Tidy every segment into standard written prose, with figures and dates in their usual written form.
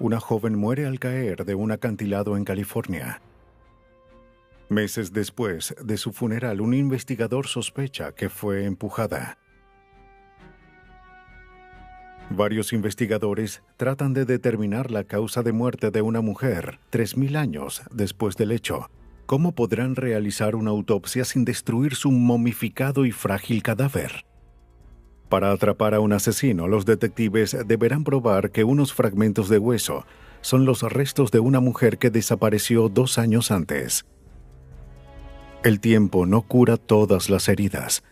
Una joven muere al caer de un acantilado en California. Meses después de su funeral, un investigador sospecha que fue empujada. Varios investigadores tratan de determinar la causa de muerte de una mujer 3.000 años después del hecho. ¿Cómo podrán realizar una autopsia sin destruir su momificado y frágil cadáver? Para atrapar a un asesino, los detectives deberán probar que unos fragmentos de hueso son los restos de una mujer que desapareció 2 años antes. El tiempo no cura todas las heridas.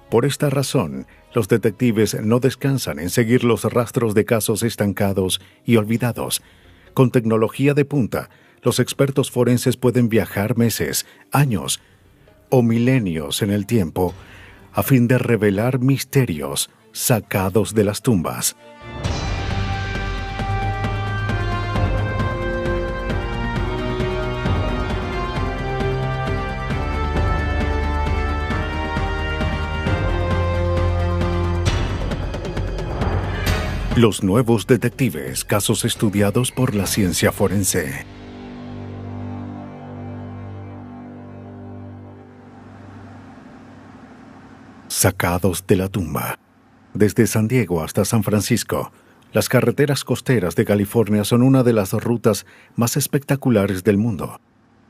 Por esta razón, los detectives no descansan en seguir los rastros de casos estancados y olvidados. Con tecnología de punta, los expertos forenses pueden viajar meses, años o milenios en el tiempo a fin de revelar misterios sacados de las tumbas. Los nuevos detectives, casos estudiados por la ciencia forense. Sacados de la tumba. Desde San Diego hasta San Francisco, las carreteras costeras de California son una de las rutas más espectaculares del mundo.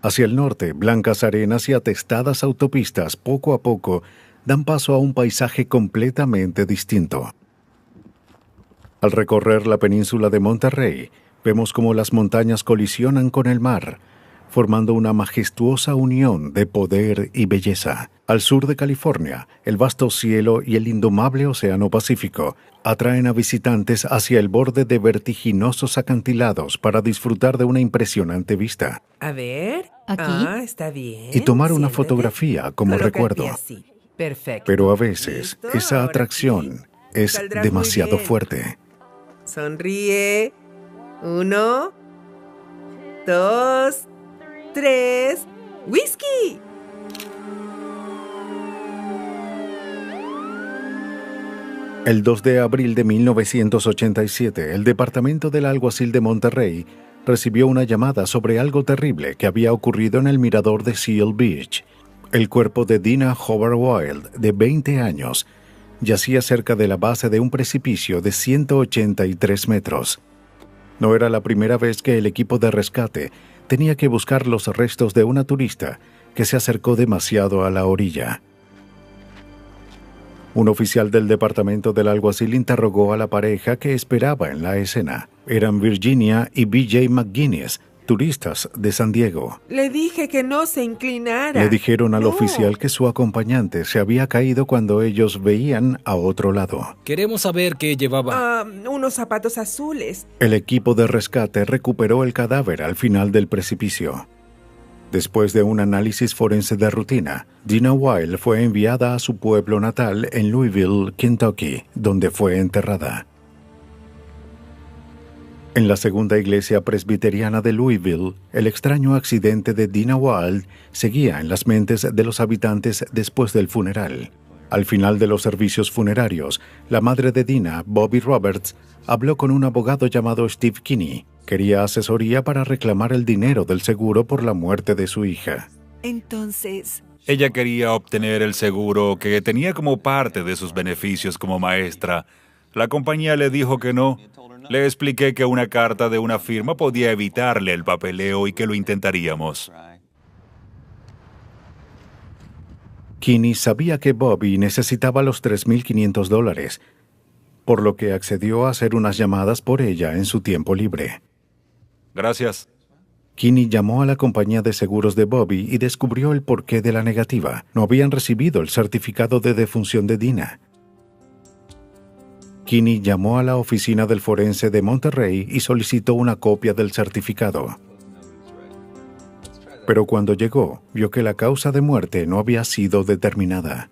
Hacia el norte, blancas arenas y atestadas autopistas poco a poco dan paso a un paisaje completamente distinto. Al recorrer la península de Monterrey, vemos cómo las montañas colisionan con el mar, formando una majestuosa unión de poder y belleza. Al sur de California, el vasto cielo y el indomable océano Pacífico atraen a visitantes hacia el borde de vertiginosos acantilados para disfrutar de una impresionante vista. A ver, ¿Aquí? está bien. Y tomar una Siéntate. fotografía como Colócate recuerdo. así. Perfecto. Pero a veces, ¿Listo? esa Ahora atracción aquí. es Saldrás muy demasiado bien. fuerte. Sonríe. 1, 2, 3. ¡Whisky! El 2 de abril de 1987, el Departamento del Alguacil de Monterrey recibió una llamada sobre algo terrible que había ocurrido en el mirador de Seal Beach. El cuerpo de Dina Hobart Wild, de 20 años, yacía cerca de la base de un precipicio de 183 metros. No era la primera vez que el equipo de rescate tenía que buscar los restos de una turista que se acercó demasiado a la orilla. Un oficial del departamento del alguacil interrogó a la pareja que esperaba en la escena. Eran Virginia y B.J. McGuinness, turistas de San Diego. Le dije que no se inclinara. Le dijeron al No. oficial que su acompañante se había caído cuando ellos veían a otro lado. Queremos saber qué llevaba. Unos zapatos azules. El equipo de rescate recuperó el cadáver al final del precipicio. Después de un análisis forense de rutina, Dina Wild fue enviada a su pueblo natal en Louisville, Kentucky, donde fue enterrada. En la segunda iglesia presbiteriana de Louisville, el extraño accidente de Dina Wild seguía en las mentes de los habitantes después del funeral. Al final de los servicios funerarios, la madre de Dina, Bobby Roberts, habló con un abogado llamado Steve Kinney. Quería asesoría para reclamar el dinero del seguro por la muerte de su hija. Entonces, Ella quería obtener el seguro que tenía como parte de sus beneficios como maestra. La compañía le dijo que no. Le expliqué que una carta de una firma podía evitarle el papeleo y que lo intentaríamos. Kinney sabía que Bobby necesitaba los $3,500, por lo que accedió a hacer unas llamadas por ella en su tiempo libre. Gracias. Kinney llamó a la compañía de seguros de Bobby y descubrió el porqué de la negativa. No habían recibido el certificado de defunción de Dina. Kinney llamó a la oficina del forense de Monterrey y solicitó una copia del certificado. Pero cuando llegó, vio que la causa de muerte no había sido determinada.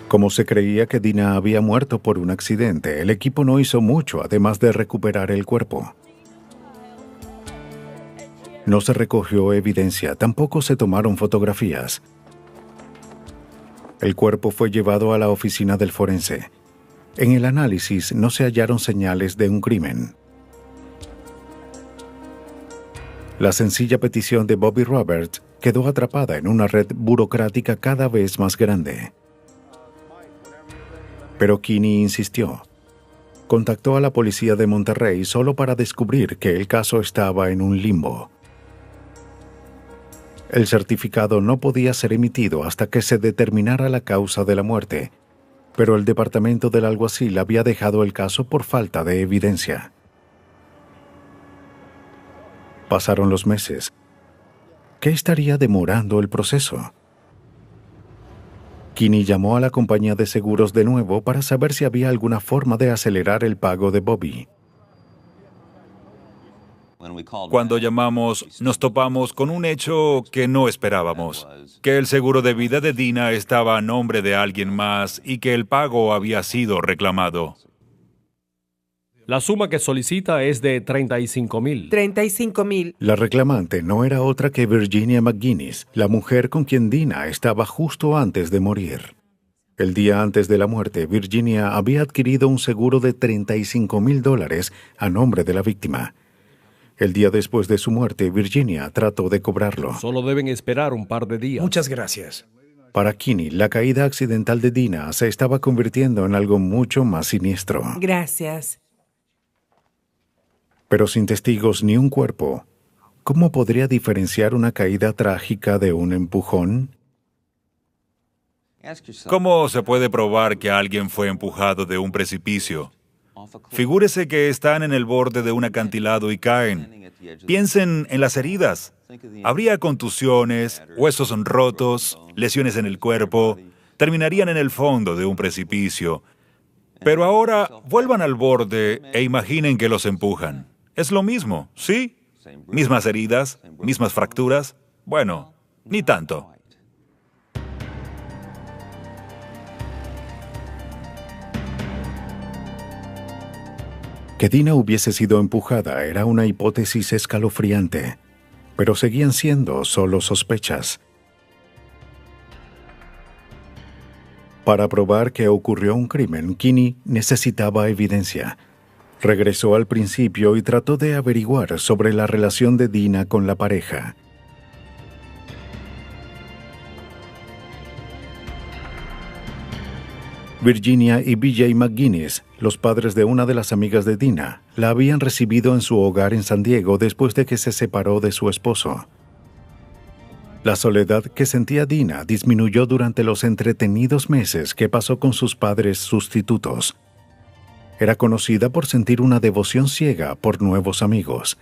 Como se creía que Dina había muerto por un accidente, el equipo no hizo mucho además de recuperar el cuerpo. No se recogió evidencia, tampoco se tomaron fotografías. El cuerpo fue llevado a la oficina del forense. En el análisis no se hallaron señales de un crimen. La sencilla petición de Bobby Roberts quedó atrapada en una red burocrática cada vez más grande. Pero Kinney insistió. Contactó a la policía de Monterrey solo para descubrir que el caso estaba en un limbo. El certificado no podía ser emitido hasta que se determinara la causa de la muerte, pero el departamento del alguacil había dejado el caso por falta de evidencia. Pasaron los meses. ¿Qué estaría demorando el proceso? Kinney llamó a la compañía de seguros de nuevo para saber si había alguna forma de acelerar el pago de Bobby. Cuando llamamos, nos topamos con un hecho que no esperábamos, que el seguro de vida de Dina estaba a nombre de alguien más y que el pago había sido reclamado. La suma que solicita es de $35,000. 35,000. La reclamante no era otra que Virginia McGuinness, la mujer con quien Dina estaba justo antes de morir. El día antes de la muerte, Virginia había adquirido un seguro de $35,000 a nombre de la víctima. El día después de su muerte, Virginia trató de cobrarlo. Solo deben esperar un par de días. Muchas gracias. Para Kinney, la caída accidental de Dina se estaba convirtiendo en algo mucho más siniestro. Gracias. Pero sin testigos ni un cuerpo, ¿cómo podría diferenciar una caída trágica de un empujón? ¿Cómo se puede probar que alguien fue empujado de un precipicio? Figúrese que están en el borde de un acantilado y caen. Piensen en las heridas. Habría contusiones, huesos rotos, lesiones en el cuerpo. Terminarían en el fondo de un precipicio. Pero ahora vuelvan al borde e imaginen que los empujan. Es lo mismo, ¿sí? Mismas heridas, mismas fracturas. Bueno, ni tanto. Que Dina hubiese sido empujada era una hipótesis escalofriante, pero seguían siendo solo sospechas. Para probar que ocurrió un crimen, Kinney necesitaba evidencia. Regresó al principio y trató de averiguar sobre la relación de Dina con la pareja. Virginia y BJ McGuinness, los padres de una de las amigas de Dina, la habían recibido en su hogar en San Diego después de que se separó de su esposo. La soledad que sentía Dina disminuyó durante los entretenidos meses que pasó con sus padres sustitutos. Era conocida por sentir una devoción ciega por nuevos amigos.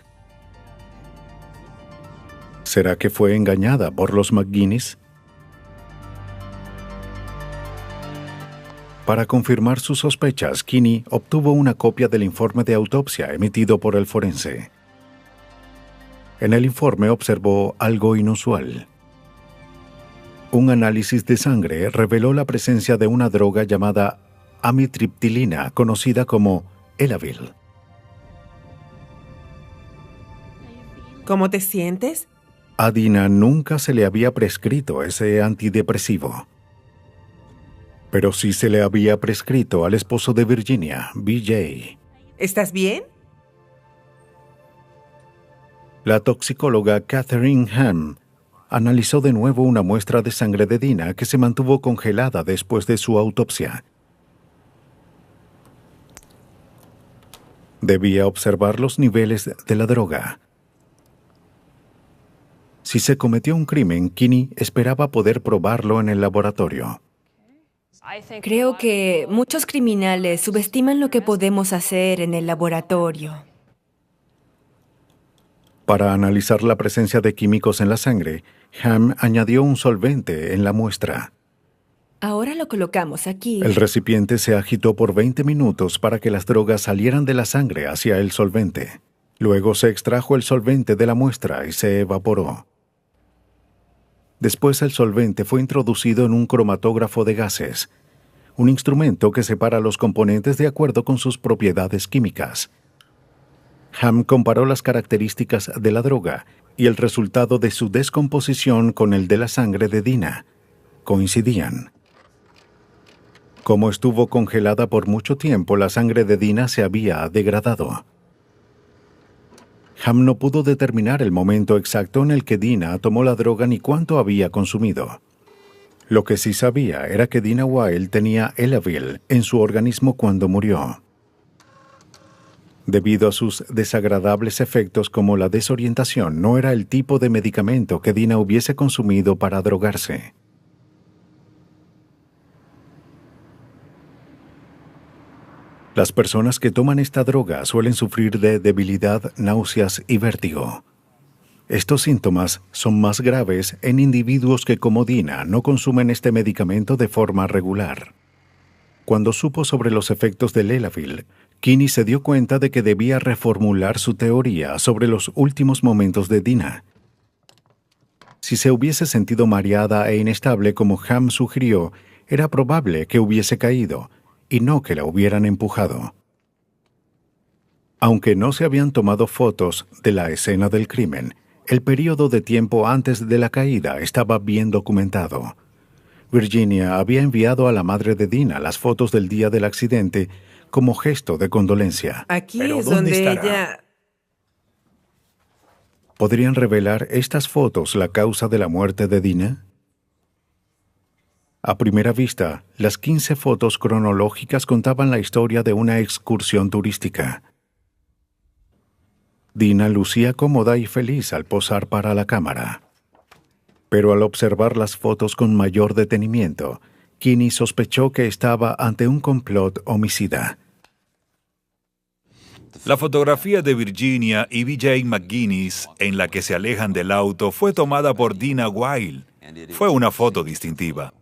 ¿Será que fue engañada por los McGuinness? Para confirmar sus sospechas, Kinney obtuvo una copia del informe de autopsia emitido por el forense. En el informe observó algo inusual. Un análisis de sangre reveló la presencia de una droga llamada amitriptilina, conocida como Elavil. ¿Cómo te sientes? A Dina nunca se le había prescrito ese antidepresivo. Pero sí se le había prescrito al esposo de Virginia, BJ. ¿Estás bien? La toxicóloga Catherine Ham analizó de nuevo una muestra de sangre de Dina que se mantuvo congelada después de su autopsia. Debía observar los niveles de la droga. Si se cometió un crimen, Kinney esperaba poder probarlo en el laboratorio. Creo que muchos criminales subestiman lo que podemos hacer en el laboratorio. Para analizar la presencia de químicos en la sangre, Ham añadió un solvente en la muestra. Ahora lo colocamos aquí. El recipiente se agitó por 20 minutos para que las drogas salieran de la sangre hacia el solvente. Luego se extrajo el solvente de la muestra y se evaporó. Después el solvente fue introducido en un cromatógrafo de gases, un instrumento que separa los componentes de acuerdo con sus propiedades químicas. Ham comparó las características de la droga y el resultado de su descomposición con el de la sangre de Dina. Coincidían. Como estuvo congelada por mucho tiempo, la sangre de Dina se había degradado. Ham no pudo determinar el momento exacto en el que Dina tomó la droga ni cuánto había consumido. Lo que sí sabía era que Dina Wilde tenía Elavil en su organismo cuando murió. Debido a sus desagradables efectos como la desorientación, no era el tipo de medicamento que Dina hubiese consumido para drogarse. Las personas que toman esta droga suelen sufrir de debilidad, náuseas y vértigo. Estos síntomas son más graves en individuos que, como Dina, no consumen este medicamento de forma regular. Cuando supo sobre los efectos del Elavil, Kinney se dio cuenta de que debía reformular su teoría sobre los últimos momentos de Dina. Si se hubiese sentido mareada e inestable como Ham sugirió, era probable que hubiese caído, y no que la hubieran empujado. Aunque no se habían tomado fotos de la escena del crimen, el período de tiempo antes de la caída estaba bien documentado. Virginia había enviado a la madre de Dina las fotos del día del accidente como gesto de condolencia. Aquí ¿Pero es dónde donde estará? ella... ¿Podrían revelar estas fotos la causa de la muerte de Dina? A primera vista, las 15 fotos cronológicas contaban la historia de una excursión turística. Dina lucía cómoda y feliz al posar para la cámara. Pero al observar las fotos con mayor detenimiento, Kinney sospechó que estaba ante un complot homicida. La fotografía de Virginia y B.J. McGuinness en la que se alejan del auto fue tomada por Dina Wilde. Fue una foto distintiva.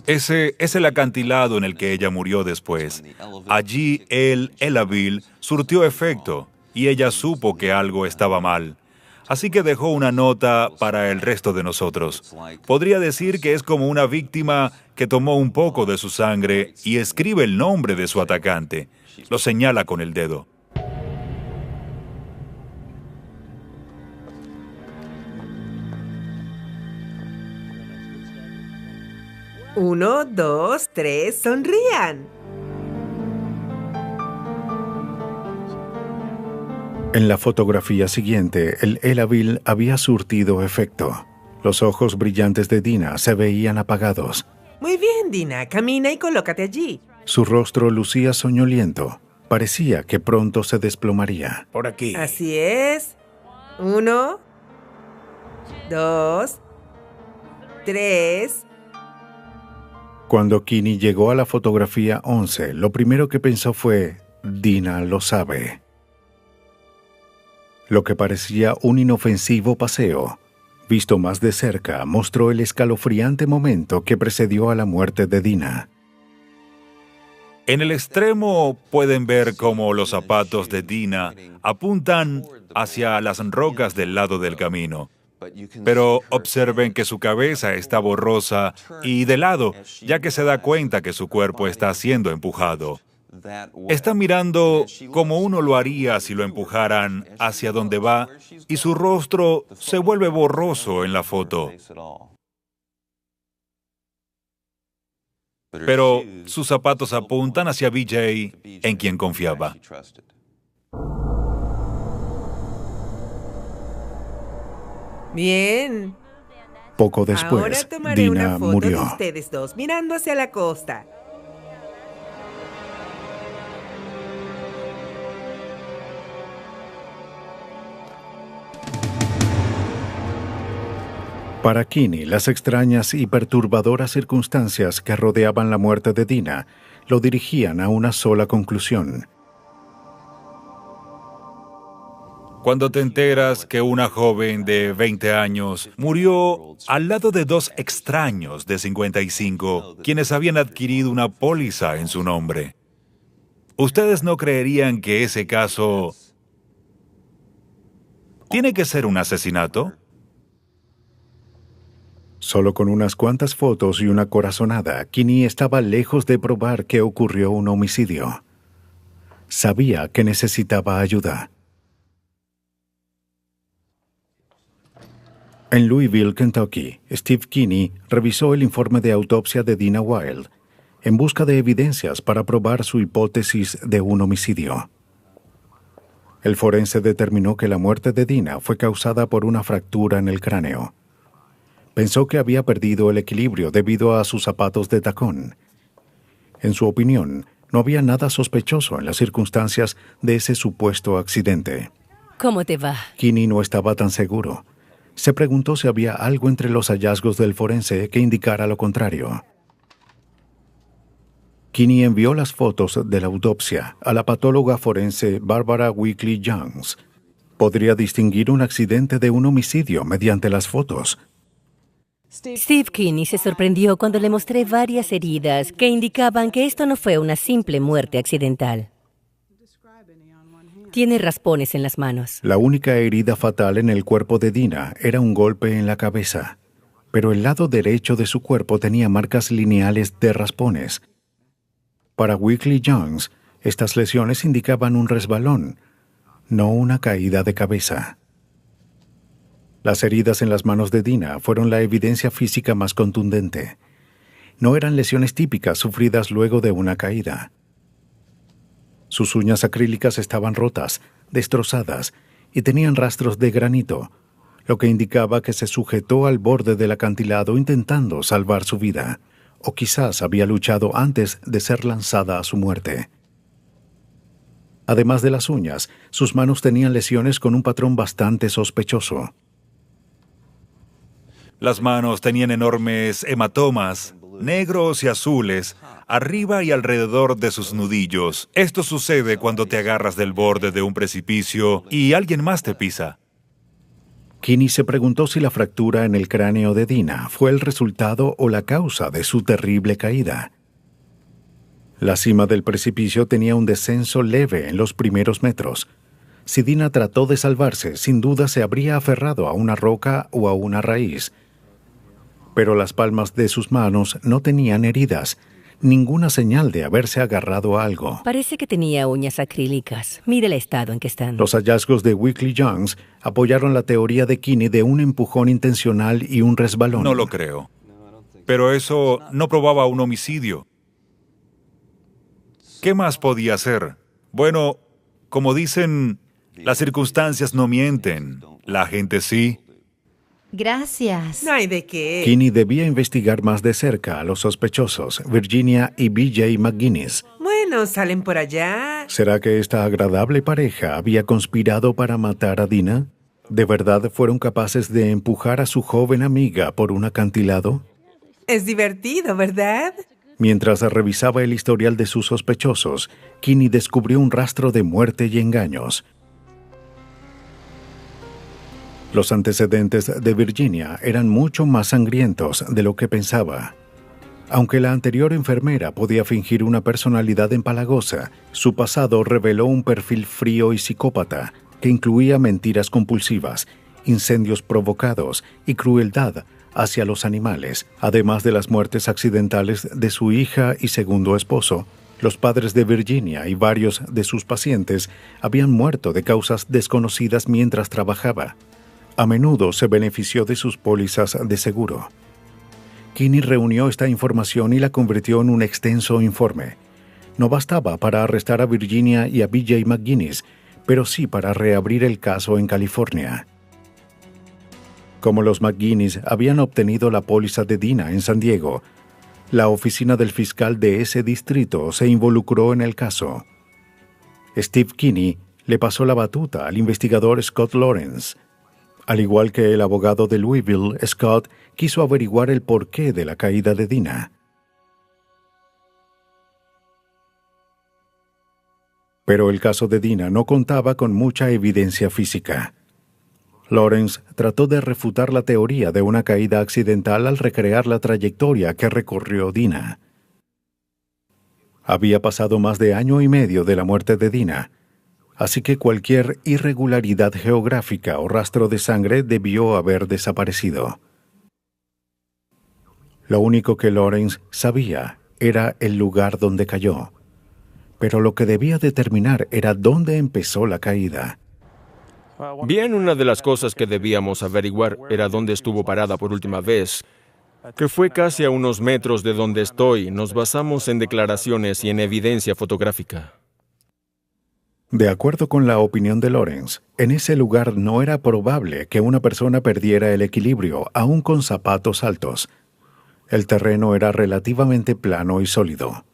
Ese es el acantilado en el que ella murió después. Allí el Elavil surtió efecto y ella supo que algo estaba mal. Así que dejó una nota para el resto de nosotros. Podría decir que es como una víctima que tomó un poco de su sangre y escribe el nombre de su atacante. Lo señala con el dedo. Uno, dos, tres, sonrían. En la fotografía siguiente, el Elavil había surtido efecto. Los ojos brillantes de Dina se veían apagados. Muy bien, Dina. Camina y colócate allí. Su rostro lucía soñoliento. Parecía que pronto se desplomaría. Por aquí. Así es. 1, 2, 3. Cuando Kinney llegó a la fotografía 11, lo primero que pensó fue, Dina lo sabe. Lo que parecía un inofensivo paseo, visto más de cerca, mostró el escalofriante momento que precedió a la muerte de Dina. En el extremo pueden ver cómo los zapatos de Dina apuntan hacia las rocas del lado del camino. Pero observen que su cabeza está borrosa y de lado, ya que se da cuenta que su cuerpo está siendo empujado. Está mirando como uno lo haría si lo empujaran hacia donde va y su rostro se vuelve borroso en la foto. Pero sus zapatos apuntan hacia BJ, en quien confiaba. Bien. Poco Ahora después, tomaré una Dina foto murió. de ustedes dos mirando hacia la costa. Para Kinney, las extrañas y perturbadoras circunstancias que rodeaban la muerte de Dina lo dirigían a una sola conclusión. Cuando te enteras que una joven de 20 años murió al lado de dos extraños de 55, quienes habían adquirido una póliza en su nombre, ¿ustedes no creerían que ese caso tiene que ser un asesinato? Solo con unas cuantas fotos y una corazonada, Kinney estaba lejos de probar que ocurrió un homicidio. Sabía que necesitaba ayuda. En Louisville, Kentucky, Steve Kinney revisó el informe de autopsia de Dina Wilde en busca de evidencias para probar su hipótesis de un homicidio. El forense determinó que la muerte de Dina fue causada por una fractura en el cráneo. Pensó que había perdido el equilibrio debido a sus zapatos de tacón. En su opinión, no había nada sospechoso en las circunstancias de ese supuesto accidente. ¿Cómo te va? Kinney no estaba tan seguro. Se preguntó si había algo entre los hallazgos del forense que indicara lo contrario. Kinney envió las fotos de la autopsia a la patóloga forense Barbara Weekly Jones. Podría distinguir un accidente de un homicidio mediante las fotos. Steve Kinney se sorprendió cuando le mostré varias heridas que indicaban que esto no fue una simple muerte accidental. Tiene raspones en las manos. La única herida fatal en el cuerpo de Dina era un golpe en la cabeza, pero el lado derecho de su cuerpo tenía marcas lineales de raspones. Para Weekly Jones, estas lesiones indicaban un resbalón, no una caída de cabeza. Las heridas en las manos de Dina fueron la evidencia física más contundente. No eran lesiones típicas sufridas luego de una caída. Sus uñas acrílicas estaban rotas, destrozadas, y tenían rastros de granito, lo que indicaba que se sujetó al borde del acantilado intentando salvar su vida, o quizás había luchado antes de ser lanzada a su muerte. Además de las uñas, sus manos tenían lesiones con un patrón bastante sospechoso. Las manos tenían enormes hematomas, negros y azules, arriba y alrededor de sus nudillos. Esto sucede cuando te agarras del borde de un precipicio y alguien más te pisa. Kinney se preguntó si la fractura en el cráneo de Dina fue el resultado o la causa de su terrible caída. La cima del precipicio tenía un descenso leve en los primeros metros. Si Dina trató de salvarse, sin duda se habría aferrado a una roca o a una raíz. Pero las palmas de sus manos no tenían heridas, ninguna señal de haberse agarrado a algo. Parece que tenía uñas acrílicas. Mire el estado en que están. Los hallazgos de Weekly Jones apoyaron la teoría de Kinney de un empujón intencional y un resbalón. No lo creo. Pero eso no probaba un homicidio. ¿Qué más podía hacer? Bueno, como dicen, las circunstancias no mienten. La gente sí. Gracias. No hay de qué. Kinney debía investigar más de cerca a los sospechosos, Virginia y B.J. McGuinness. Bueno, salen por allá. ¿Será que esta agradable pareja había conspirado para matar a Dina? ¿De verdad fueron capaces de empujar a su joven amiga por un acantilado? Es divertido, ¿verdad? Mientras revisaba el historial de sus sospechosos, Kinney descubrió un rastro de muerte y engaños. Los antecedentes de Virginia eran mucho más sangrientos de lo que pensaba. Aunque la anterior enfermera podía fingir una personalidad empalagosa, su pasado reveló un perfil frío y psicópata que incluía mentiras compulsivas, incendios provocados y crueldad hacia los animales. Además de las muertes accidentales de su hija y segundo esposo, los padres de Virginia y varios de sus pacientes habían muerto de causas desconocidas mientras trabajaba. A menudo se benefició de sus pólizas de seguro. Kinney reunió esta información y la convirtió en un extenso informe. No bastaba para arrestar a Virginia y a B.J. McGuinness, pero sí para reabrir el caso en California. Como los McGuinness habían obtenido la póliza de Dina en San Diego, la oficina del fiscal de ese distrito se involucró en el caso. Steve Kinney le pasó la batuta al investigador Scott Lawrence. Al igual que el abogado de Louisville, Scott quiso averiguar el porqué de la caída de Dina. Pero el caso de Dina no contaba con mucha evidencia física. Lawrence trató de refutar la teoría de una caída accidental al recrear la trayectoria que recorrió Dina. Había pasado más de año y medio de la muerte de Dina, así que cualquier irregularidad geográfica o rastro de sangre debió haber desaparecido. Lo único que Lawrence sabía era el lugar donde cayó, pero lo que debía determinar era dónde empezó la caída. Bien, una de las cosas que debíamos averiguar era dónde estuvo parada por última vez, que fue casi a unos metros de donde estoy. Nos basamos en declaraciones y en evidencia fotográfica. De acuerdo con la opinión de Lawrence, en ese lugar no era probable que una persona perdiera el equilibrio, aún con zapatos altos. El terreno era relativamente plano y sólido.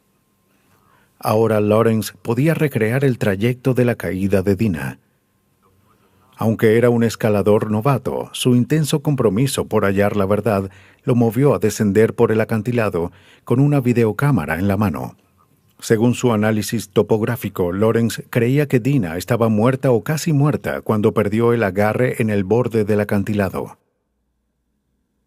Ahora Lawrence podía recrear el trayecto de la caída de Dina. Aunque era un escalador novato, su intenso compromiso por hallar la verdad lo movió a descender por el acantilado con una videocámara en la mano. Según su análisis topográfico, Lawrence creía que Dina estaba muerta o casi muerta cuando perdió el agarre en el borde del acantilado.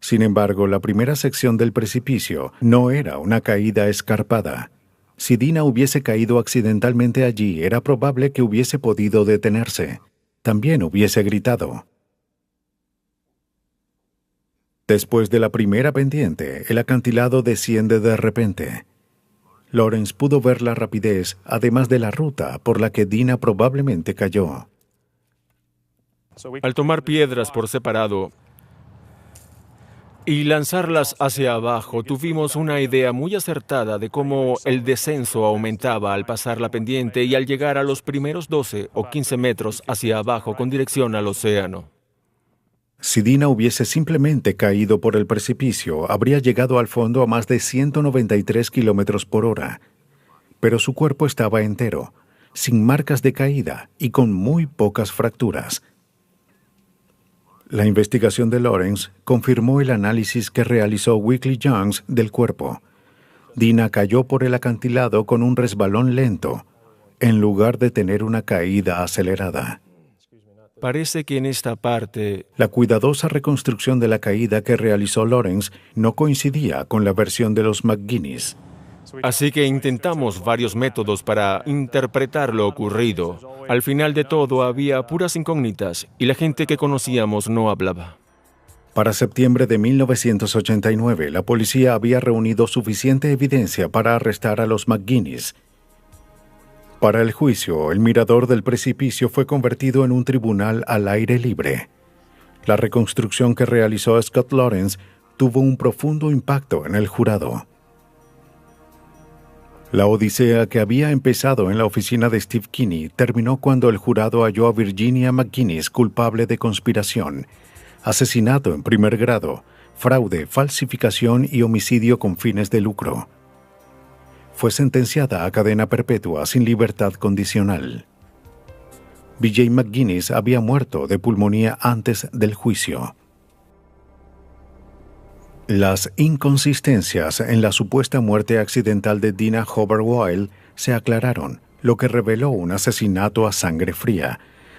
Sin embargo, la primera sección del precipicio no era una caída escarpada. Si Dina hubiese caído accidentalmente allí, era probable que hubiese podido detenerse. También hubiese gritado. Después de la primera pendiente, el acantilado desciende de repente. Lawrence pudo ver la rapidez, además de la ruta por la que Dina probablemente cayó. Al tomar piedras por separado y lanzarlas hacia abajo, tuvimos una idea muy acertada de cómo el descenso aumentaba al pasar la pendiente y al llegar a los primeros 12 o 15 metros hacia abajo con dirección al océano. Si Dina hubiese simplemente caído por el precipicio, habría llegado al fondo a más de 193 kilómetros por hora. Pero su cuerpo estaba entero, sin marcas de caída y con muy pocas fracturas. La investigación de Lawrence confirmó el análisis que realizó Weekly Jones del cuerpo. Dina cayó por el acantilado con un resbalón lento, en lugar de tener una caída acelerada. Parece que en esta parte... La cuidadosa reconstrucción de la caída que realizó Lawrence no coincidía con la versión de los McGuinness. Así que intentamos varios métodos para interpretar lo ocurrido. Al final de todo había puras incógnitas y la gente que conocíamos no hablaba. Para septiembre de 1989, la policía había reunido suficiente evidencia para arrestar a los McGuinness. Para el juicio, el mirador del precipicio fue convertido en un tribunal al aire libre. La reconstrucción que realizó Scott Lawrence tuvo un profundo impacto en el jurado. La odisea que había empezado en la oficina de Steve Kinney terminó cuando el jurado halló a Virginia McGuinness culpable de conspiración, asesinato en primer grado, fraude, falsificación y homicidio con fines de lucro. Fue sentenciada a cadena perpetua sin libertad condicional. B.J. McGuinness había muerto de pulmonía antes del juicio. Las inconsistencias en la supuesta muerte accidental de Dina Hobart-Weil se aclararon, lo que reveló un asesinato a sangre fría,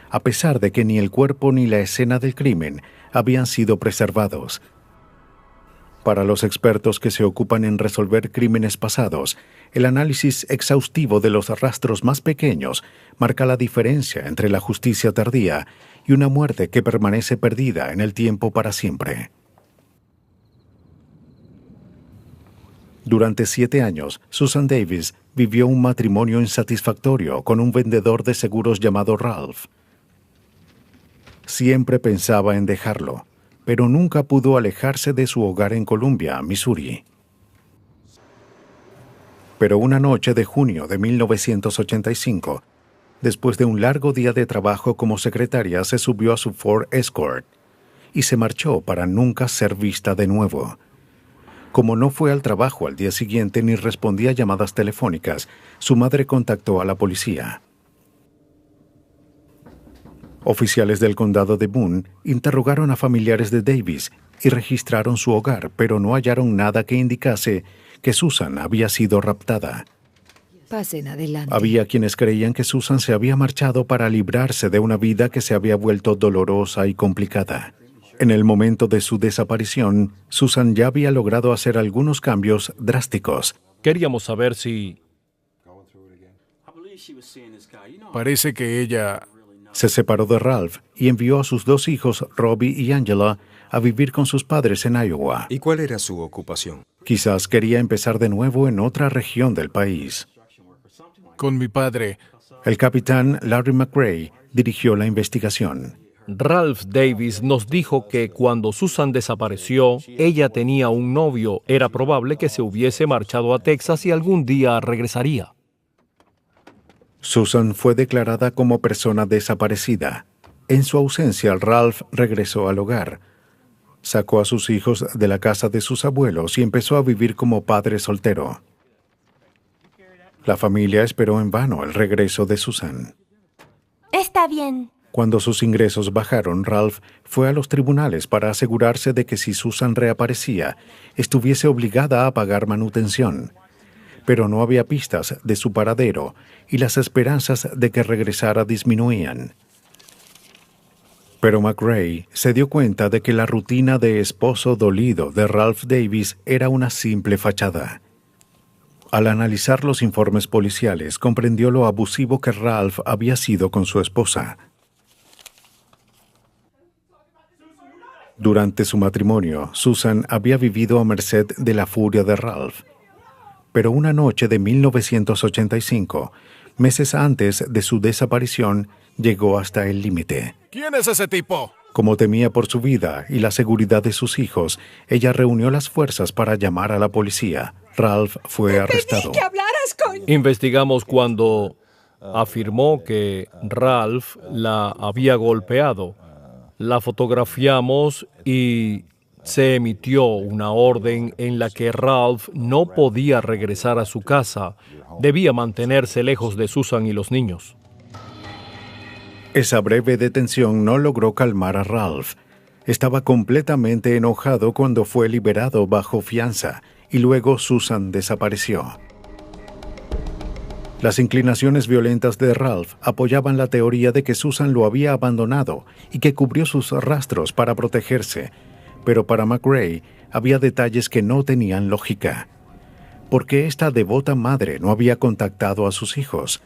a pesar de que ni el cuerpo ni la escena del crimen habían sido preservados. Para los expertos que se ocupan en resolver crímenes pasados, el análisis exhaustivo de los rastros más pequeños marca la diferencia entre la justicia tardía y una muerte que permanece perdida en el tiempo para siempre. Durante 7 años, Susan Davis vivió un matrimonio insatisfactorio con un vendedor de seguros llamado Ralph. Siempre pensaba en dejarlo, pero nunca pudo alejarse de su hogar en Columbia, Missouri. Pero una noche de junio de 1985, después de un largo día de trabajo como secretaria, se subió a su Ford Escort y se marchó para nunca ser vista de nuevo. Como no fue al trabajo al día siguiente ni respondía a llamadas telefónicas, su madre contactó a la policía. Oficiales del condado de Boone interrogaron a familiares de Davis y registraron su hogar, pero no hallaron nada que indicase que Susan había sido raptada. Pasen adelante. Había quienes creían que Susan se había marchado para librarse de una vida que se había vuelto dolorosa y complicada. En el momento de su desaparición, Susan ya había logrado hacer algunos cambios drásticos. Queríamos saber si... Parece que ella... Se separó de Ralph y envió a sus 2 hijos, Robbie y Angela, a vivir con sus padres en Iowa. ¿Y cuál era su ocupación? Quizás quería empezar de nuevo en otra región del país. Con mi padre. El capitán Larry McRae dirigió la investigación. Ralph Davis nos dijo que cuando Susan desapareció, ella tenía un novio. Era probable que se hubiese marchado a Texas y algún día regresaría. Susan fue declarada como persona desaparecida. En su ausencia, Ralph regresó al hogar. Sacó a sus hijos de la casa de sus abuelos y empezó a vivir como padre soltero. La familia esperó en vano el regreso de Susan. Está bien. Cuando sus ingresos bajaron, Ralph fue a los tribunales para asegurarse de que si Susan reaparecía, estuviese obligada a pagar manutención. Pero no había pistas de su paradero y las esperanzas de que regresara disminuían. Pero McRae se dio cuenta de que la rutina de esposo dolido de Ralph Davis era una simple fachada. Al analizar los informes policiales, comprendió lo abusivo que Ralph había sido con su esposa. Durante su matrimonio, Susan había vivido a merced de la furia de Ralph. Pero una noche de 1985, meses antes de su desaparición, llegó hasta el límite. ¿Quién es ese tipo? Como temía por su vida y la seguridad de sus hijos, ella reunió las fuerzas para llamar a la policía. Ralph fue arrestado. ¡Que hablaras con...! Investigamos cuando afirmó que Ralph la había golpeado. La fotografiamos y se emitió una orden en la que Ralph no podía regresar a su casa. Debía mantenerse lejos de Susan y los niños. Esa breve detención no logró calmar a Ralph. Estaba completamente enojado cuando fue liberado bajo fianza y luego Susan desapareció. Las inclinaciones violentas de Ralph apoyaban la teoría de que Susan lo había abandonado y que cubrió sus rastros para protegerse, pero para McRae había detalles que no tenían lógica. ¿Por qué esta devota madre no había contactado a sus hijos?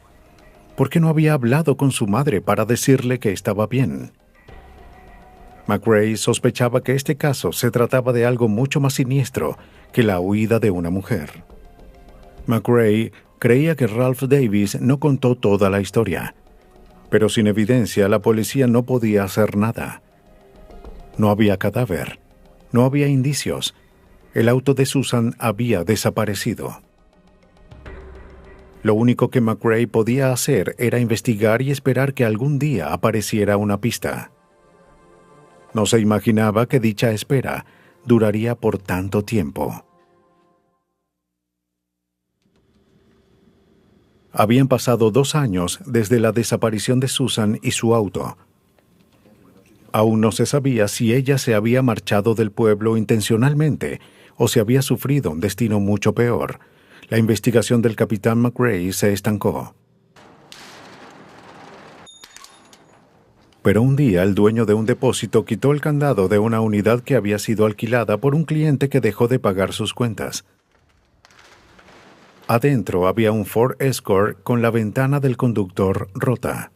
¿Por qué no había hablado con su madre para decirle que estaba bien? McRae sospechaba que este caso se trataba de algo mucho más siniestro que la huida de una mujer. McRae creía que Ralph Davis no contó toda la historia, pero sin evidencia la policía no podía hacer nada. No había cadáver, no había indicios. El auto de Susan había desaparecido. Lo único que McRae podía hacer era investigar y esperar que algún día apareciera una pista. No se imaginaba que dicha espera duraría por tanto tiempo. Habían pasado 2 años desde la desaparición de Susan y su auto. Aún no se sabía si ella se había marchado del pueblo intencionalmente o si había sufrido un destino mucho peor. La investigación del capitán McRae se estancó. Pero un día el dueño de un depósito quitó el candado de una unidad que había sido alquilada por un cliente que dejó de pagar sus cuentas. Adentro había un Ford Escort con la ventana del conductor rota.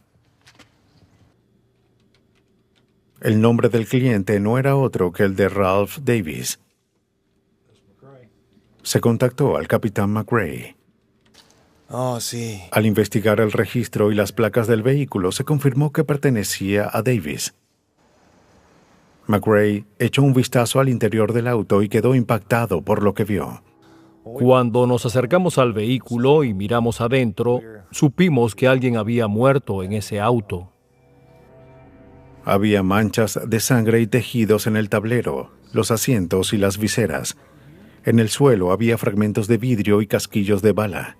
El nombre del cliente no era otro que el de Ralph Davis. Se contactó al capitán McRae. Oh, sí. Al investigar el registro y las placas del vehículo, se confirmó que pertenecía a Davis. McRae echó un vistazo al interior del auto y quedó impactado por lo que vio. Cuando nos acercamos al vehículo y miramos adentro, supimos que alguien había muerto en ese auto. Había manchas de sangre y tejidos en el tablero, los asientos y las viseras. En el suelo había fragmentos de vidrio y casquillos de bala.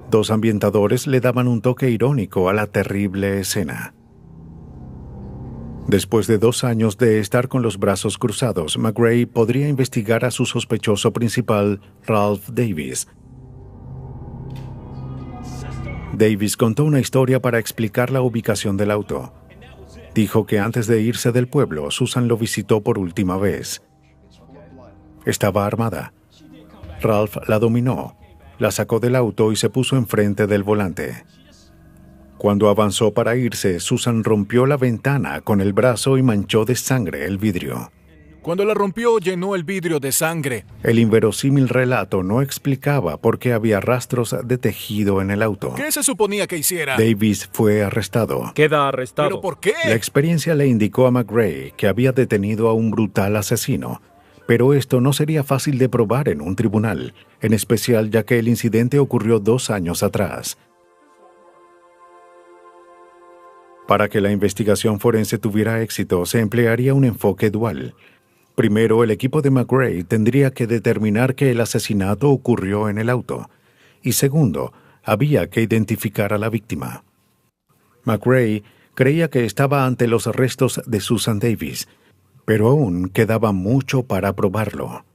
2 ambientadores le daban un toque irónico a la terrible escena. Después de 2 años de estar con los brazos cruzados, McRae podría investigar a su sospechoso principal, Ralph Davis. Davis contó una historia para explicar la ubicación del auto. Dijo que antes de irse del pueblo, Susan lo visitó por última vez. Estaba armada. Ralph la dominó, la sacó del auto y se puso enfrente del volante. Cuando avanzó para irse, Susan rompió la ventana con el brazo y manchó de sangre el vidrio. Cuando la rompió, llenó el vidrio de sangre. El inverosímil relato no explicaba por qué había rastros de tejido en el auto. ¿Qué se suponía que hiciera? Davis fue arrestado. Queda arrestado. ¿Pero por qué? La experiencia le indicó a McRae que había detenido a un brutal asesino, pero esto no sería fácil de probar en un tribunal, en especial ya que el incidente ocurrió 2 años atrás. Para que la investigación forense tuviera éxito, se emplearía un enfoque dual. Primero, el equipo de McRae tendría que determinar que el asesinato ocurrió en el auto. Y segundo, había que identificar a la víctima. McRae creía que estaba ante los restos de Susan Davis, pero aún quedaba mucho para probarlo.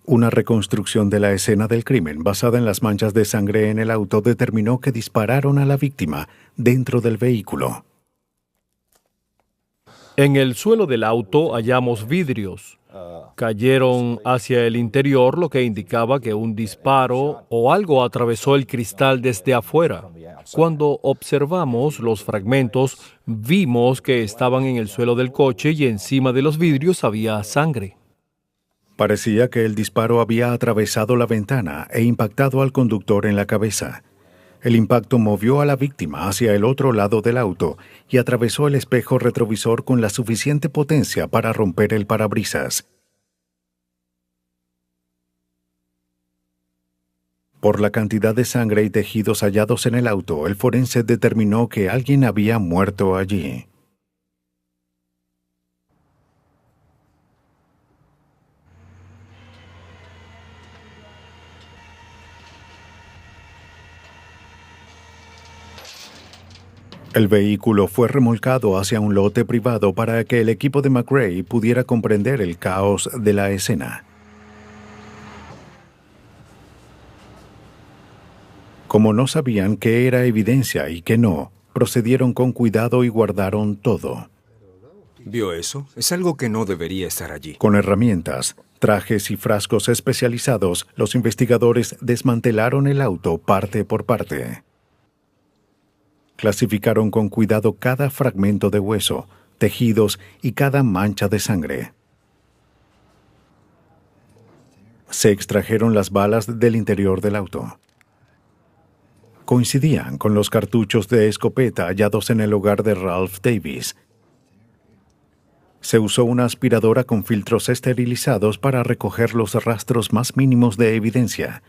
Una reconstrucción de la escena del crimen basada en las manchas de sangre en el auto determinó que dispararon a la víctima dentro del vehículo. En el suelo del auto hallamos vidrios. Cayeron hacia el interior, lo que indicaba que un disparo o algo atravesó el cristal desde afuera. Cuando observamos los fragmentos, vimos que estaban en el suelo del coche y encima de los vidrios había sangre. Parecía que el disparo había atravesado la ventana e impactado al conductor en la cabeza. El impacto movió a la víctima hacia el otro lado del auto y atravesó el espejo retrovisor con la suficiente potencia para romper el parabrisas. Por la cantidad de sangre y tejidos hallados en el auto, el forense determinó que alguien había muerto allí. El vehículo fue remolcado hacia un lote privado para que el equipo de McRae pudiera comprender el caos de la escena. Como no sabían qué era evidencia y qué no, procedieron con cuidado y guardaron todo. ¿Vio eso? Es algo que no debería estar allí. Con herramientas, trajes y frascos especializados, los investigadores desmantelaron el auto parte por parte. Clasificaron con cuidado cada fragmento de hueso, tejidos y cada mancha de sangre. Se extrajeron las balas del interior del auto. Coincidían con los cartuchos de escopeta hallados en el hogar de Ralph Davis. Se usó una aspiradora con filtros esterilizados para recoger los rastros más mínimos de evidencia.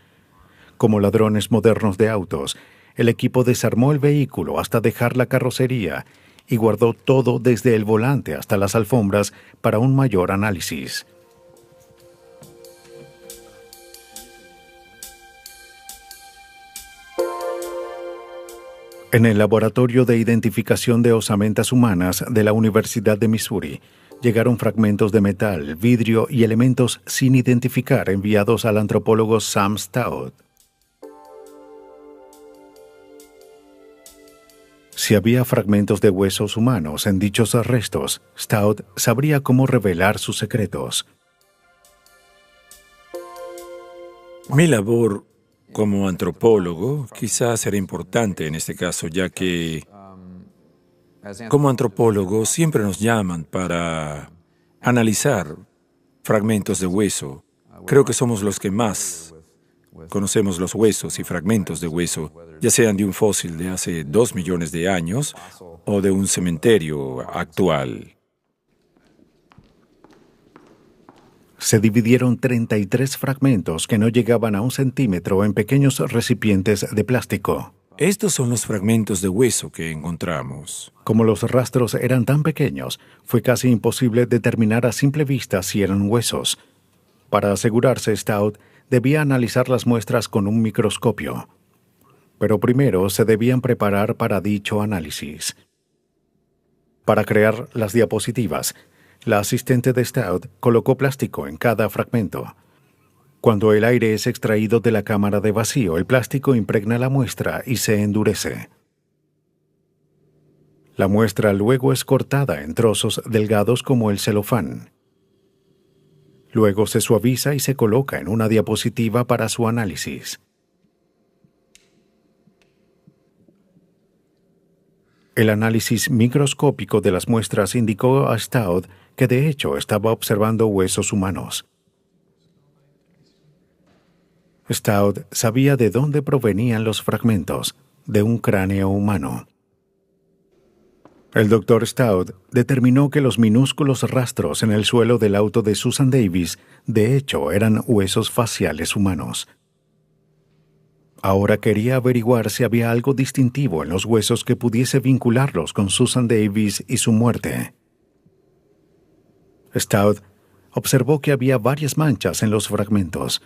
Como ladrones modernos de autos, el equipo desarmó el vehículo hasta dejar la carrocería y guardó todo desde el volante hasta las alfombras para un mayor análisis. En el Laboratorio de Identificación de Osamentas Humanas de la Universidad de Missouri, llegaron fragmentos de metal, vidrio y elementos sin identificar enviados al antropólogo Sam Stout. Si había fragmentos de huesos humanos en dichos restos, Stout sabría cómo revelar sus secretos. Mi labor como antropólogo quizás será importante en este caso, ya que como antropólogos siempre nos llaman para analizar fragmentos de hueso. Creo que somos los que más conocemos los huesos y fragmentos de hueso, ya sean de un fósil de hace 2 millones de años o de un cementerio actual. Se dividieron 33 fragmentos que no llegaban a 1 centímetro en pequeños recipientes de plástico. Estos son los fragmentos de hueso que encontramos. Como los rastros eran tan pequeños, fue casi imposible determinar a simple vista si eran huesos. Para asegurarse, Stout debía analizar las muestras con un microscopio. Pero primero se debían preparar para dicho análisis. Para crear las diapositivas, la asistente de Stout colocó plástico en cada fragmento. Cuando el aire es extraído de la cámara de vacío, el plástico impregna la muestra y se endurece. La muestra luego es cortada en trozos delgados como el celofán. Luego se suaviza y se coloca en una diapositiva para su análisis. El análisis microscópico de las muestras indicó a Stout que de hecho estaba observando huesos humanos. Stout sabía de dónde provenían los fragmentos, de un cráneo humano. El Dr. Stout determinó que los minúsculos rastros en el suelo del auto de Susan Davis de hecho eran huesos faciales humanos. Ahora quería averiguar si había algo distintivo en los huesos que pudiese vincularlos con Susan Davis y su muerte. Stout observó que había varias manchas en los fragmentos.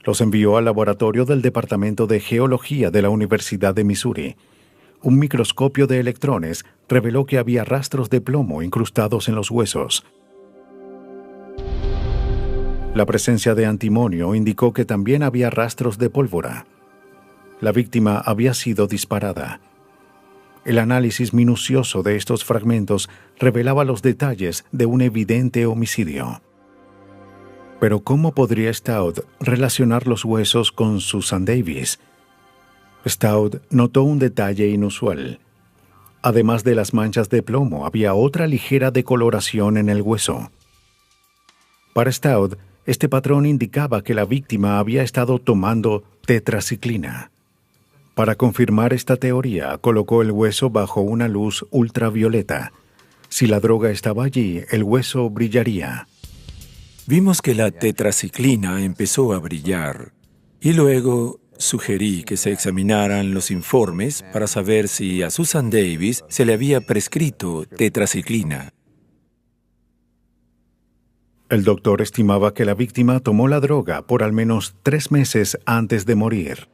Los envió al laboratorio del Departamento de Geología de la Universidad de Missouri. Un microscopio de electrones reveló que había rastros de plomo incrustados en los huesos. La presencia de antimonio indicó que también había rastros de pólvora. La víctima había sido disparada. El análisis minucioso de estos fragmentos revelaba los detalles de un evidente homicidio. Pero ¿cómo podría Stout relacionar los huesos con Susan Davis? Stout notó un detalle inusual. Además de las manchas de plomo, había otra ligera decoloración en el hueso. Para Stout, este patrón indicaba que la víctima había estado tomando tetraciclina. Para confirmar esta teoría, colocó el hueso bajo una luz ultravioleta. Si la droga estaba allí, el hueso brillaría. Vimos que la tetraciclina empezó a brillar y luego sugerí que se examinaran los informes para saber si a Susan Davis se le había prescrito tetraciclina. El doctor estimaba que la víctima tomó la droga por al menos 3 meses antes de morir.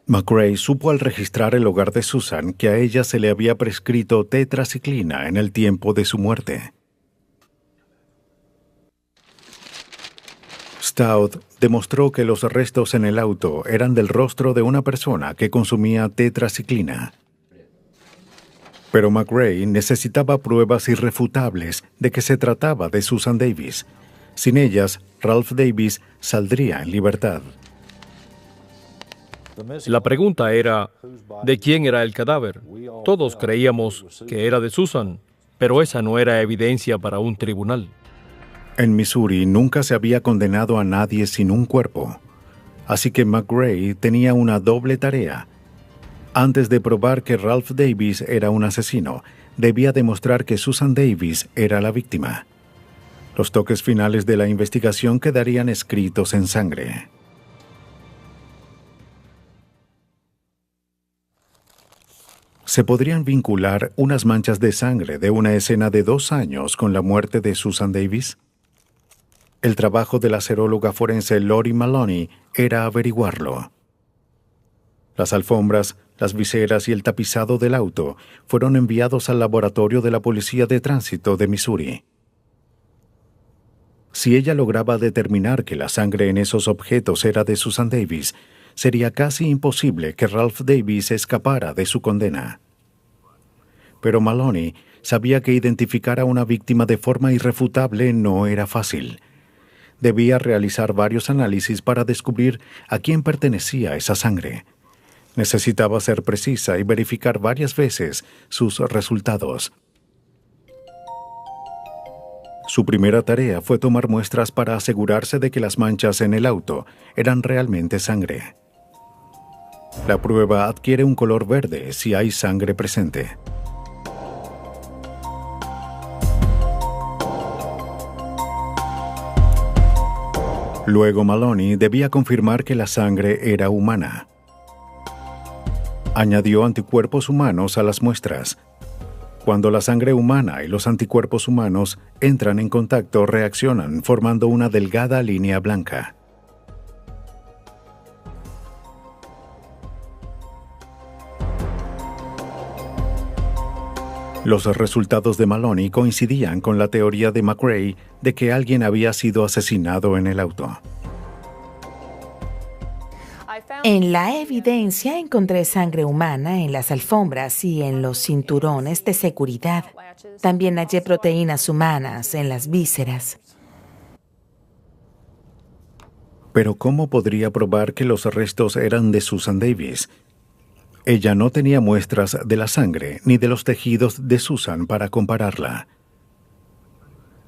McRae supo al registrar el hogar de Susan que a ella se le había prescrito tetraciclina en el tiempo de su muerte. Stout demostró que los restos en el auto eran del rostro de una persona que consumía tetraciclina. Pero McRae necesitaba pruebas irrefutables de que se trataba de Susan Davis. Sin ellas, Ralph Davis saldría en libertad. La pregunta era, ¿de quién era el cadáver? Todos creíamos que era de Susan, pero esa no era evidencia para un tribunal. En Missouri nunca se había condenado a nadie sin un cuerpo, así que McRae tenía una doble tarea. Antes de probar que Ralph Davis era un asesino, debía demostrar que Susan Davis era la víctima. Los toques finales de la investigación quedarían escritos en sangre. ¿Se podrían vincular unas manchas de sangre de una escena de 2 años con la muerte de Susan Davis? El trabajo de la seróloga forense Lori Maloney era averiguarlo. Las alfombras, las viseras y el tapizado del auto fueron enviados al laboratorio de la Policía de Tránsito de Missouri. Si ella lograba determinar que la sangre en esos objetos era de Susan Davis, sería casi imposible que Ralph Davis escapara de su condena. Pero Maloney sabía que identificar a una víctima de forma irrefutable no era fácil. Debía realizar varios análisis para descubrir a quién pertenecía esa sangre. Necesitaba ser precisa y verificar varias veces sus resultados. Su primera tarea fue tomar muestras para asegurarse de que las manchas en el auto eran realmente sangre. La prueba adquiere un color verde si hay sangre presente. Luego Maloney debía confirmar que la sangre era humana. Añadió anticuerpos humanos a las muestras. Cuando la sangre humana y los anticuerpos humanos entran en contacto, reaccionan formando una delgada línea blanca. Los resultados de Maloney coincidían con la teoría de McRae de que alguien había sido asesinado en el auto. En la evidencia encontré sangre humana en las alfombras y en los cinturones de seguridad. También hallé proteínas humanas en las vísceras. Pero ¿cómo podría probar que los restos eran de Susan Davis? Ella no tenía muestras de la sangre ni de los tejidos de Susan para compararla.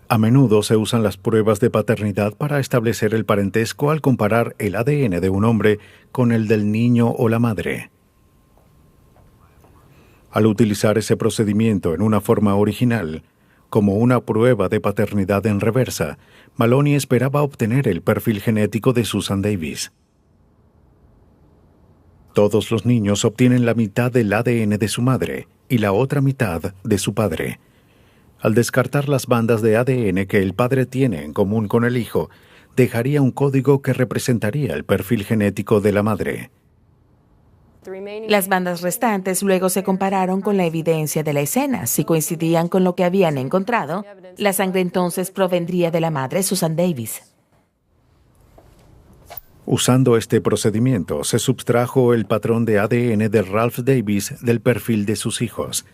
A menudo se usan las pruebas de paternidad para establecer el parentesco al comparar el ADN de un hombre con el del niño o la madre. Al utilizar ese procedimiento en una forma original, como una prueba de paternidad en reversa, Maloney esperaba obtener el perfil genético de Susan Davis. Todos los niños obtienen la mitad del ADN de su madre y la otra mitad de su padre. Al descartar las bandas de ADN que el padre tiene en común con el hijo, dejaría un código que representaría el perfil genético de la madre. Las bandas restantes luego se compararon con la evidencia de la escena. Si coincidían con lo que habían encontrado, la sangre entonces provendría de la madre Susan Davis. Usando este procedimiento, se subtrajo el patrón de ADN de Ralph Davis del perfil de sus hijos.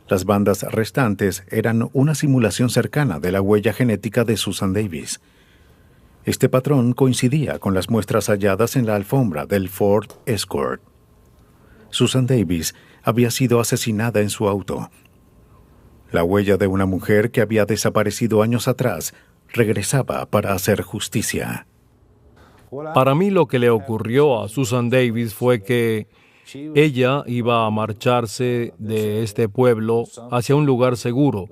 Las bandas restantes eran una simulación cercana de la huella genética de Susan Davis. Este patrón coincidía con las muestras halladas en la alfombra del Ford Escort. Susan Davis había sido asesinada en su auto. La huella de una mujer que había desaparecido años atrás regresaba para hacer justicia. Para mí lo que le ocurrió a Susan Davis fue que ella iba a marcharse de este pueblo hacia un lugar seguro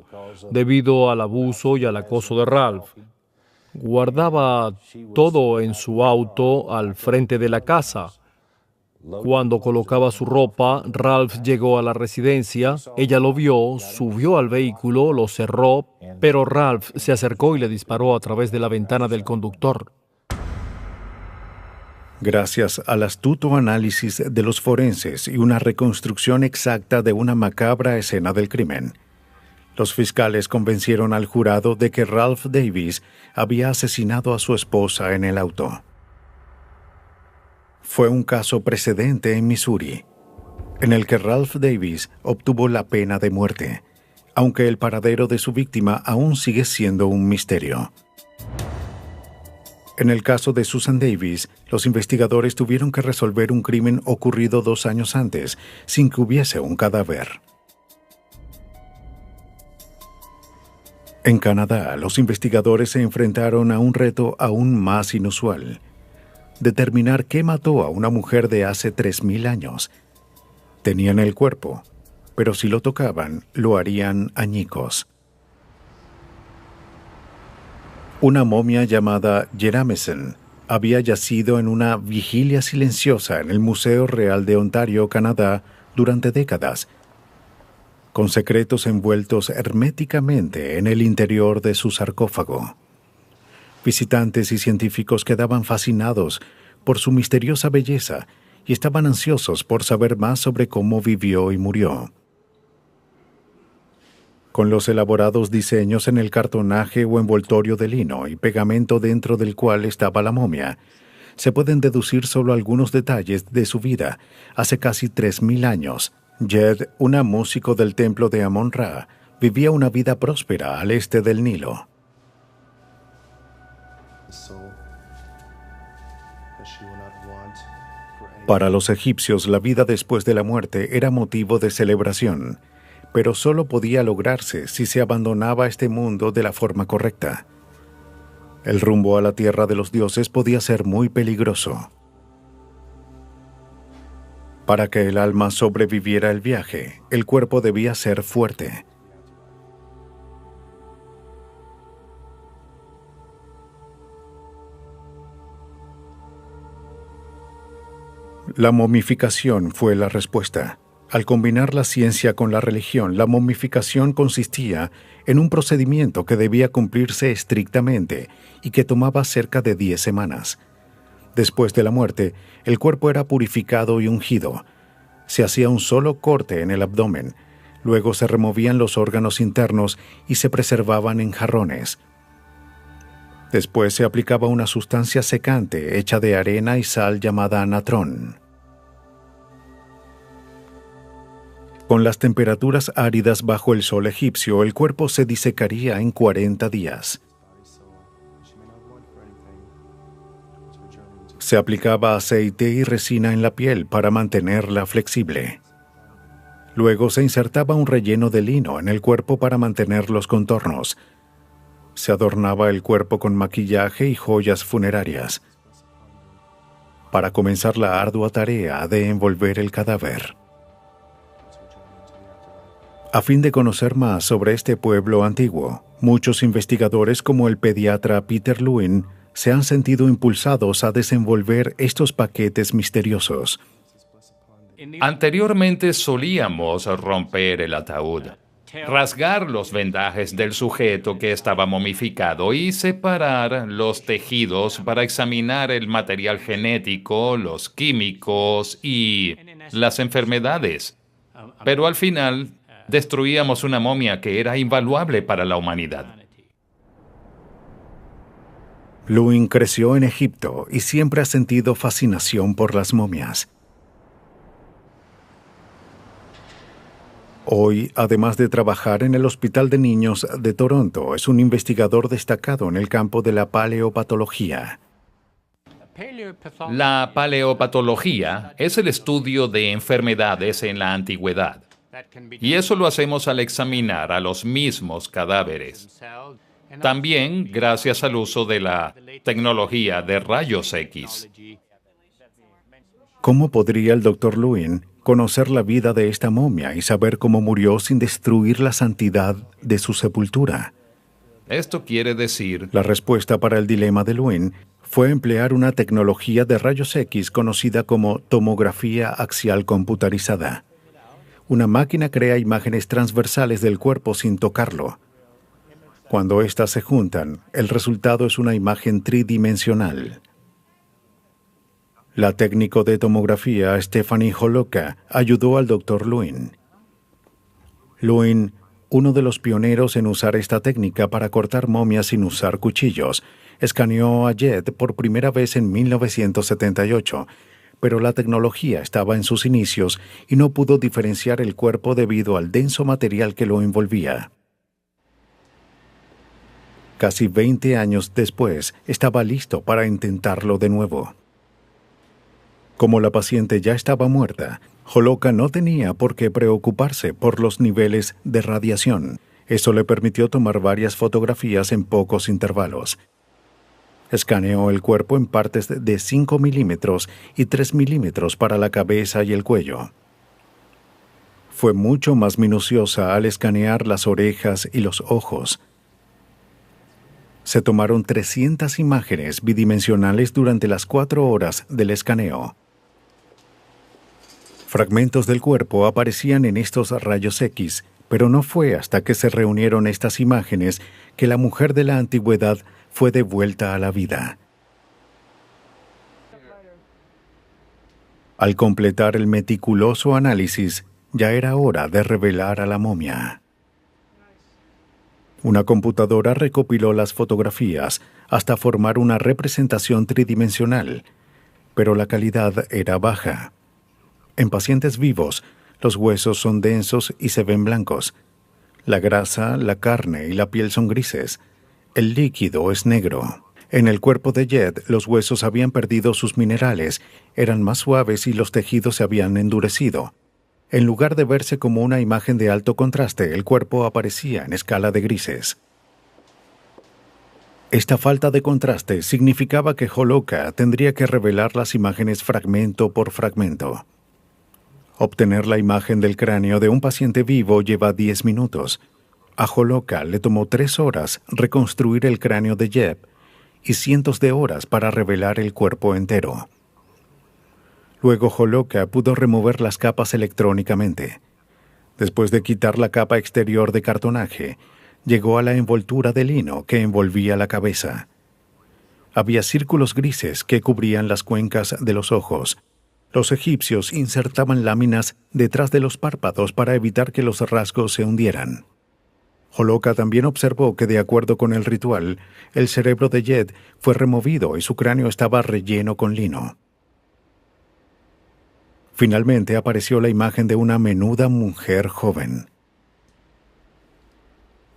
debido al abuso y al acoso de Ralph. Guardaba todo en su auto al frente de la casa. Cuando colocaba su ropa, Ralph llegó a la residencia, ella lo vio, subió al vehículo, lo cerró, pero Ralph se acercó y le disparó a través de la ventana del conductor. Gracias al astuto análisis de los forenses y una reconstrucción exacta de una macabra escena del crimen, los fiscales convencieron al jurado de que Ralph Davis había asesinado a su esposa en el auto. Fue un caso precedente en Missouri, en el que Ralph Davis obtuvo la pena de muerte, aunque el paradero de su víctima aún sigue siendo un misterio. En el caso de Susan Davis, los investigadores tuvieron que resolver un crimen ocurrido 2 años antes, sin que hubiese un cadáver. En Canadá, los investigadores se enfrentaron a un reto aún más inusual: determinar qué mató a una mujer de hace 3,000 años. Tenían el cuerpo, pero si lo tocaban, lo harían añicos. Una momia llamada Jeramesen había yacido en una vigilia silenciosa en el Museo Real de Ontario, Canadá, durante décadas, con secretos envueltos herméticamente en el interior de su sarcófago. Visitantes y científicos quedaban fascinados por su misteriosa belleza y estaban ansiosos por saber más sobre cómo vivió y murió. Con los elaborados diseños en el cartonaje o envoltorio de lino y pegamento dentro del cual estaba la momia, se pueden deducir solo algunos detalles de su vida. Hace casi 3,000 años, Jed, una músico del templo de Amon-Ra, vivía una vida próspera al este del Nilo. Para los egipcios, la vida después de la muerte era motivo de celebración, pero solo podía lograrse si se abandonaba este mundo de la forma correcta. El rumbo a la tierra de los dioses podía ser muy peligroso. Para que el alma sobreviviera el viaje, el cuerpo debía ser fuerte. La momificación fue la respuesta. Al combinar la ciencia con la religión, la momificación consistía en un procedimiento que debía cumplirse estrictamente y que tomaba cerca de 10 semanas. Después de la muerte, el cuerpo era purificado y ungido. Se hacía un solo corte en el abdomen, luego se removían los órganos internos y se preservaban en jarrones. Después se aplicaba una sustancia secante hecha de arena y sal llamada natrón. Con las temperaturas áridas bajo el sol egipcio, el cuerpo se disecaría en 40 días. Se aplicaba aceite y resina en la piel para mantenerla flexible. Luego se insertaba un relleno de lino en el cuerpo para mantener los contornos. Se adornaba el cuerpo con maquillaje y joyas funerarias para comenzar la ardua tarea de envolver el cadáver. A fin de conocer más sobre este pueblo antiguo, muchos investigadores como el pediatra Peter Lewin se han sentido impulsados a desenvolver estos paquetes misteriosos. Anteriormente solíamos romper el ataúd, rasgar los vendajes del sujeto que estaba momificado y separar los tejidos para examinar el material genético, los químicos y las enfermedades. Pero al final, destruíamos una momia que era invaluable para la humanidad. Lewin creció en Egipto y siempre ha sentido fascinación por las momias. Hoy, además de trabajar en el Hospital de Niños de Toronto, es un investigador destacado en el campo de la paleopatología. La paleopatología es el estudio de enfermedades en la antigüedad. Y eso lo hacemos al examinar a los mismos cadáveres. También gracias al uso de la tecnología de rayos X. ¿Cómo podría el Dr. Lewin conocer la vida de esta momia y saber cómo murió sin destruir la santidad de su sepultura? Esto quiere decir... La respuesta para el dilema de Lewin fue emplear una tecnología de rayos X conocida como tomografía axial computarizada. Una máquina crea imágenes transversales del cuerpo sin tocarlo. Cuando éstas se juntan, el resultado es una imagen tridimensional. La técnico de tomografía Stephanie Holoka ayudó al Dr. Lewin. Lewin, uno de los pioneros en usar esta técnica para cortar momias sin usar cuchillos, escaneó a Jet por primera vez en 1978, pero la tecnología estaba en sus inicios y no pudo diferenciar el cuerpo debido al denso material que lo envolvía. Casi 20 años después, estaba listo para intentarlo de nuevo. Como la paciente ya estaba muerta, Holoka no tenía por qué preocuparse por los niveles de radiación. Eso le permitió tomar varias fotografías en pocos intervalos. Escaneó el cuerpo en partes de 5 milímetros y 3 milímetros para la cabeza y el cuello. Fue mucho más minuciosa al escanear las orejas y los ojos. Se tomaron 300 imágenes bidimensionales durante las 4 horas del escaneo. Fragmentos del cuerpo aparecían en estos rayos X, pero no fue hasta que se reunieron estas imágenes que la mujer de la antigüedad fue devuelta a la vida. Al completar el meticuloso análisis, ya era hora de revelar a la momia. Una computadora recopiló las fotografías hasta formar una representación tridimensional, pero la calidad era baja. En pacientes vivos, los huesos son densos y se ven blancos. La grasa, la carne y la piel son grises. El líquido es negro. En el cuerpo de Jet, los huesos habían perdido sus minerales, eran más suaves y los tejidos se habían endurecido. En lugar de verse como una imagen de alto contraste, el cuerpo aparecía en escala de grises. Esta falta de contraste significaba que Holoka tendría que revelar las imágenes fragmento por fragmento. Obtener la imagen del cráneo de un paciente vivo lleva 10 minutos. A Holoka le tomó 3 horas reconstruir el cráneo de Jeb y cientos de horas para revelar el cuerpo entero. Luego Holoka pudo remover las capas electrónicamente. Después de quitar la capa exterior de cartonaje, llegó a la envoltura de lino que envolvía la cabeza. Había círculos grises que cubrían las cuencas de los ojos. Los egipcios insertaban láminas detrás de los párpados para evitar que los rasgos se hundieran. Holoka también observó que, de acuerdo con el ritual, el cerebro de Jet fue removido y su cráneo estaba relleno con lino. Finalmente apareció la imagen de una menuda mujer joven.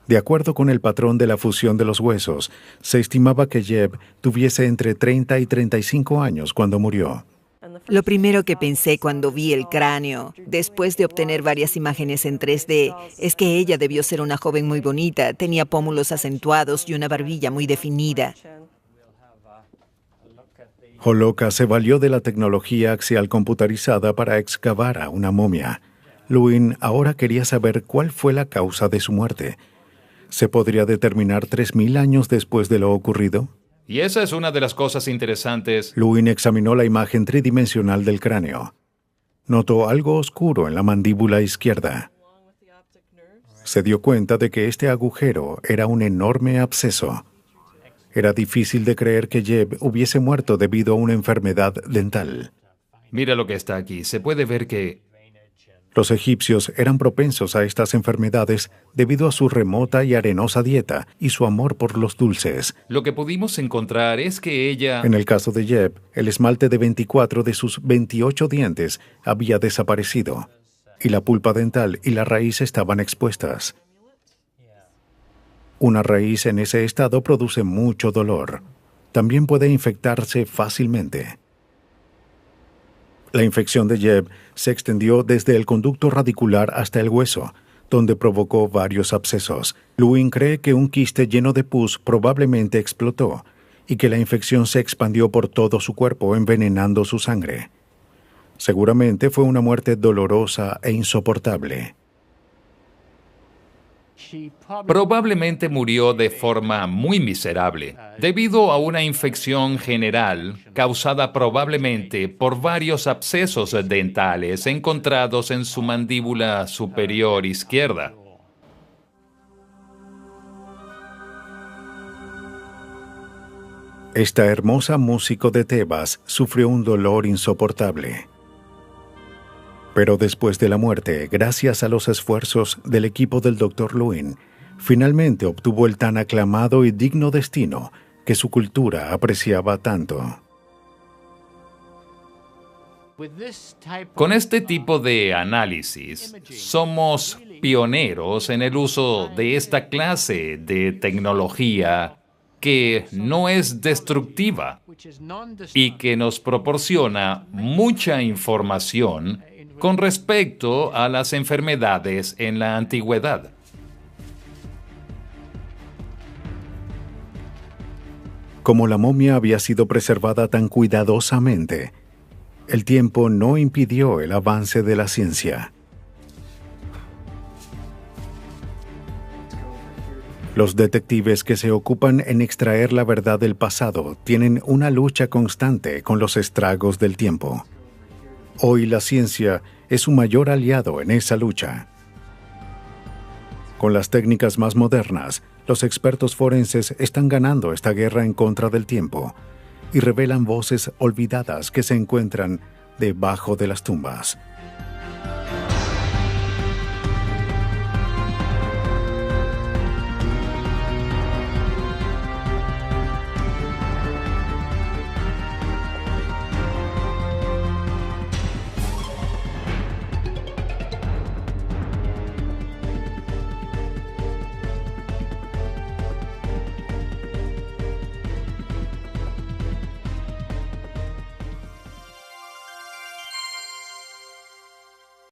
De acuerdo con el patrón de la fusión de los huesos, se estimaba que Jeb tuviese entre 30 y 35 años cuando murió. Lo primero que pensé cuando vi el cráneo, después de obtener varias imágenes en 3D, es que ella debió ser una joven muy bonita, tenía pómulos acentuados y una barbilla muy definida. Holoka se valió de la tecnología axial computarizada para excavar a una momia. Lewin ahora quería saber cuál fue la causa de su muerte. ¿Se podría determinar 3.000 años después de lo ocurrido? Y esa es una de las cosas interesantes. Lewin examinó la imagen tridimensional del cráneo. Notó algo oscuro en la mandíbula izquierda. Se dio cuenta de que este agujero era un enorme absceso. Era difícil de creer que Jeb hubiese muerto debido a una enfermedad dental. Mira lo que está aquí. Se puede ver que los egipcios eran propensos a estas enfermedades debido a su remota y arenosa dieta y su amor por los dulces. Lo que pudimos encontrar es que ella... En el caso de Jeb, el esmalte de 24 de sus 28 dientes había desaparecido, y la pulpa dental y la raíz estaban expuestas. Una raíz en ese estado produce mucho dolor. También puede infectarse fácilmente. La infección de Jeb se extendió desde el conducto radicular hasta el hueso, donde provocó varios abscesos. Lewin cree que un quiste lleno de pus probablemente explotó y que la infección se expandió por todo su cuerpo, envenenando su sangre. Seguramente fue una muerte dolorosa e insoportable. Probablemente murió de forma muy miserable, debido a una infección general causada probablemente por varios abscesos dentales encontrados en su mandíbula superior izquierda. Esta hermosa músico de Tebas sufrió un dolor insoportable. Pero después de la muerte, gracias a los esfuerzos del equipo del Dr. Lewin, finalmente obtuvo el tan aclamado y digno destino que su cultura apreciaba tanto. Con este tipo de análisis, somos pioneros en el uso de esta clase de tecnología que no es destructiva y que nos proporciona mucha información con respecto a las enfermedades en la antigüedad. Como la momia había sido preservada tan cuidadosamente, el tiempo no impidió el avance de la ciencia. Los detectives que se ocupan en extraer la verdad del pasado tienen una lucha constante con los estragos del tiempo. Hoy la ciencia es su mayor aliado en esa lucha. Con las técnicas más modernas, los expertos forenses están ganando esta guerra en contra del tiempo y revelan voces olvidadas que se encuentran debajo de las tumbas.